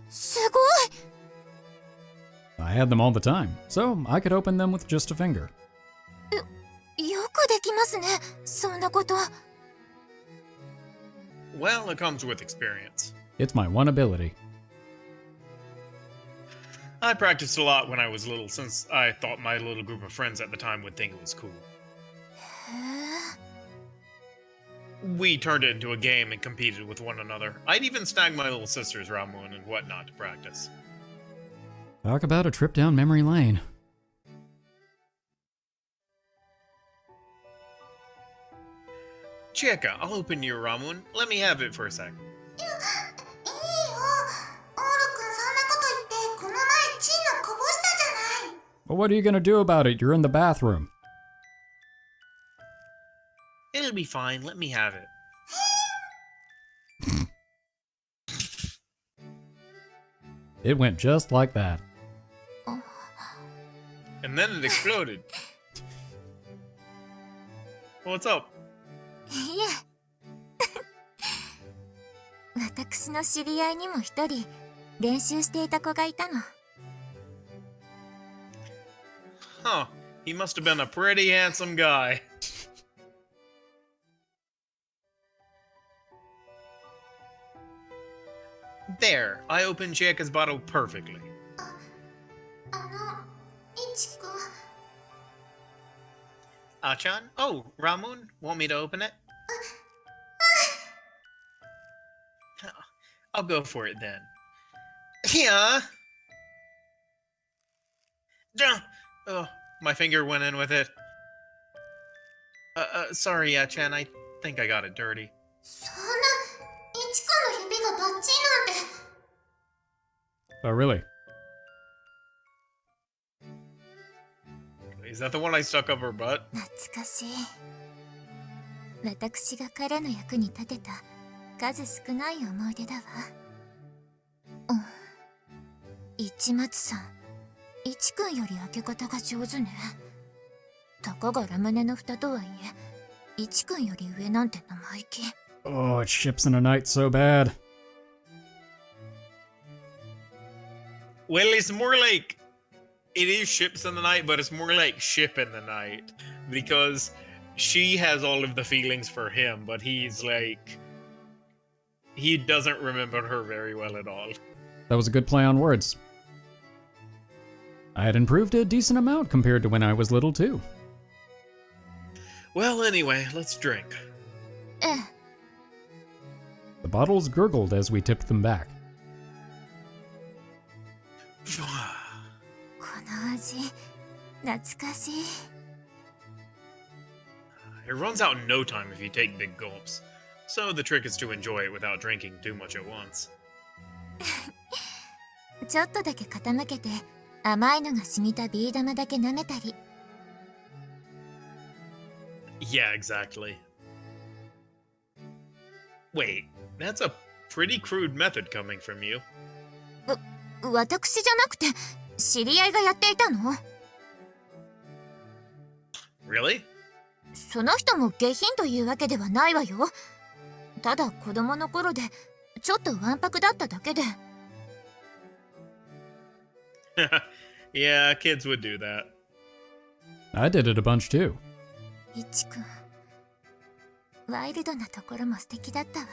すごい。 I had them all the time, so I could open them with just a finger. よくできますね。そんなこと。 Well, it comes with experience. It's my one ability. I practiced a lot when I was little, since I thought my little group of friends at the time would think it was cool. へえ。 We turned it into a game and competed with one another. I'd even snag my little sisters Ramon and whatnot to practice. Talk about a trip down memory lane. Chica, I'll open your Ramon. Let me have it for a sec. いいよ。オールくんそんなこと言って、この前チンのこぼしたじゃない。 But what are you gonna do about it? You're in the bathroom. It'll be fine. Let me have it. It went just like that. And then it exploded. What's up? いえ。私の知り合いにも一人練習していた子がいたの。 Huh. He must have been a pretty handsome guy. There. I opened Chica's bottle perfectly. いちこ。 Achan? Oh, Ramon? Want me to open it? I'll go for it then. Yeah. Oh, my finger went in with it. Sorry, Achan. I think I got it dirty. そんな、いちこの指がバッチリなんて。 Oh, really? Is that the one I stuck up her butt? 懐かしい。私が彼の役に立てた数少ない思い出だわ。うん。市松さん、いちくんより開け方が上手ね。たかがラムネの蓋とはいえ、いちくんより上なんて生意気。 Oh, it ships in a night so bad. Well, it's more like it is ships in the night, but it's more like ship in the night because she has all of the feelings for him, but he's like he doesn't remember her very well at all. That was a good play on words. I had improved a decent amount compared to when I was little, too. Well, anyway, let's drink. ええ。 The bottles gurgled as we tipped them back. この味、懐かしい。 It runs out in no time if you take big gulps, so the trick is to enjoy it without drinking too much at once. ちょっとだけ傾けて甘いのが染みたビー玉だけ舐めたり。Yeah, exactly. Wait, that's a pretty crude method coming from you. 私じゃなくて、知り合いがやっていたの？ Really? その人も下品というわけではないわよ。ただ子供の頃で、ちょっとわんぱくだっただけで。Yeah, kids would do that. I did it a bunch too. いちくん、ワイルドなところも素敵だったわ。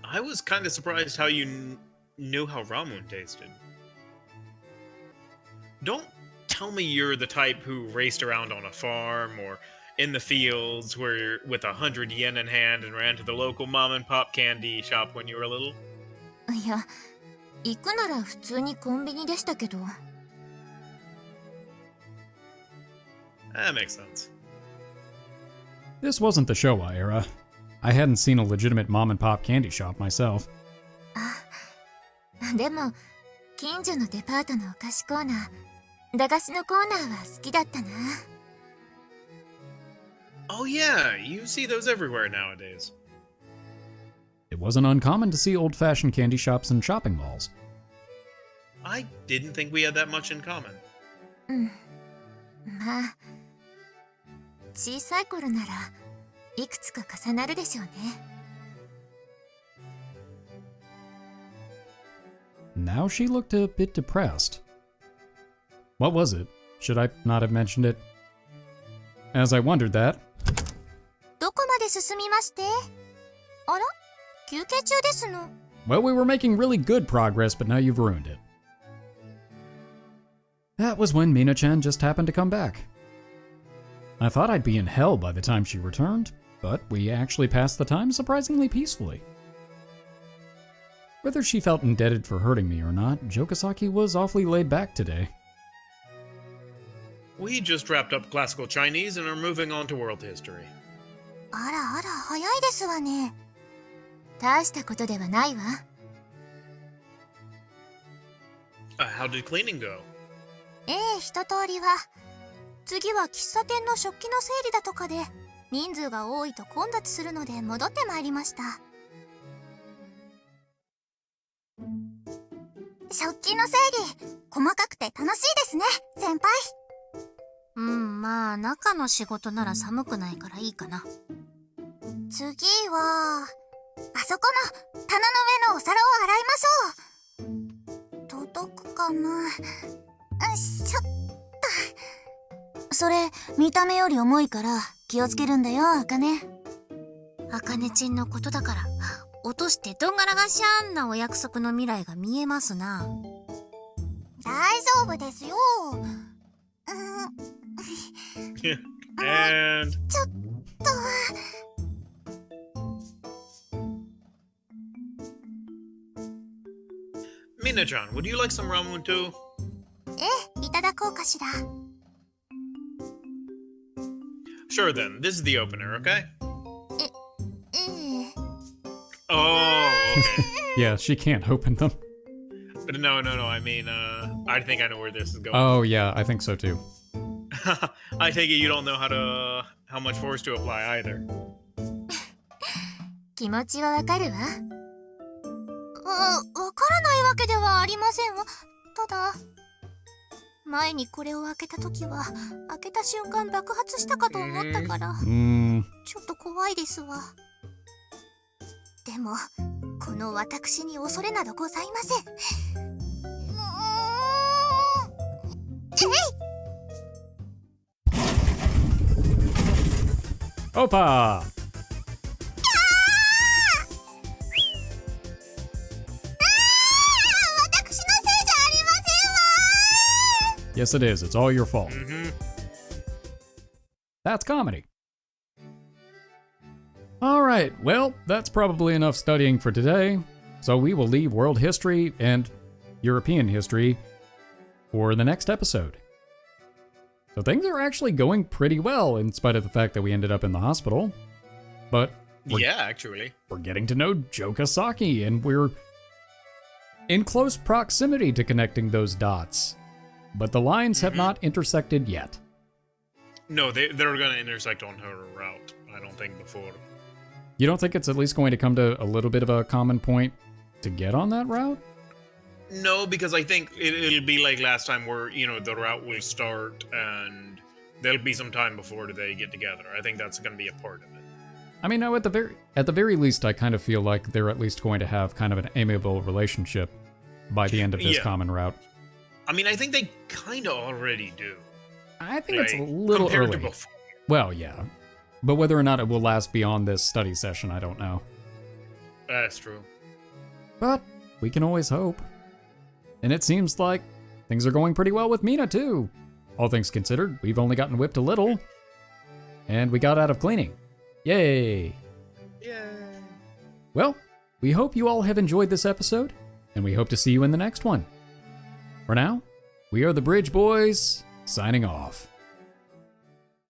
I was kind of surprised how you knew how ramen tasted. Don't tell me you're the type who raced around on a farm or in the fields where with 100 yen in hand and ran to the local mom and pop candy shop when you were little. いや、行くなら普通にコンビニでしたけど。That makes sense. This wasn't the Showa era. I hadn't seen a legitimate mom and pop candy shop myself. でも、近所のデパートのお菓子コーナー、駄菓子のコーナーは好きだったな。Oh yeah, you see those everywhere nowadays. It wasn't uncommon to see old-fashioned candy shops in shopping malls. I didn't think we had that much in common. うん。まあ、小さい頃ならいくつか重なるでしょうね。Now she looked a bit depressed. What was it? Should I not have mentioned it? As I wondered that, どこまで進みまして？あら？休憩中ですの。well, we were making really good progress, but now you've ruined it. That was when Mina-chan just happened to come back. I thought I'd be in hell by the time she returned, but we actually passed the time surprisingly peacefully. Whether she felt indebted for hurting me or not, Jogasaki was awfully laid back today. We just wrapped up classical Chinese and are moving on to world history. あらあら、早いですわね。大したことではないわ。How did cleaning go? ええ、一通りは。次は喫茶店の食器の整理だとかで、人数が多いと混雑するので戻ってまいりました。食器の整理、細かくて楽しいですね、先輩。うん、まあ中の仕事なら寒くないからいいかな。次はあそこの棚の上のお皿を洗いましょう。届くかな。しょっと。それ見た目より重いから気をつけるんだよ、あかね。あかねちんのことだから落としてどんがらがしゃんなお約束の未来が見えますな。大丈夫ですよ。And ちょっと。Mina-chan, would you like some ramen too? ええ、いただこうかしら。Sure then, this is the opener, okay? ええ。 Oh, okay. Yeah, she can't open them. But no, I mean, I think I know where this is going. Oh, yeah, I think so too. I take it you don't know how much force to apply either. 気持ちはわかるわ。わからないわけではありませんわ。ただ、前にこれを開けた時は、開けた瞬間爆発したかと思ったから、ちょっと怖いですわ。でも、この私に恐れなどございません。Opa! Yes, it is. It's all your fault. That's comedy. Alright, well, that's probably enough studying for today. So we will leave world history and European history for the next episode. So things are actually going pretty well in spite of the fact that we ended up in the hospital. But Yeah, actually. we're getting to know Jogasaki and we're in close proximity to connecting those dots. But the lines have not intersected yet. No, they're gonna intersect on her route. I don't think before. You don't think it's at least going to come to a little bit of a common point to get on that route? No, because I think it'll be like last time where, the route will start and there'll be some time before they get together. I think that's going to be a part of it. I mean, no, at the very least, I kind of feel like they're at least going to have kind of an amiable relationship by the end of this common route. I mean, I think they kind of already do. I think it's a little compared early. to before. Well, yeah. But whether or not it will last beyond this study session, I don't know. That's true. But we can always hope. And it seems like things are going pretty well with Mina, too. All things considered, we've only gotten whipped a little. And we got out of cleaning. Yay! Yay! Well, we hope you all have enjoyed this episode, and we hope to see you in the next one. For now, we are the Bridge Boys, signing off.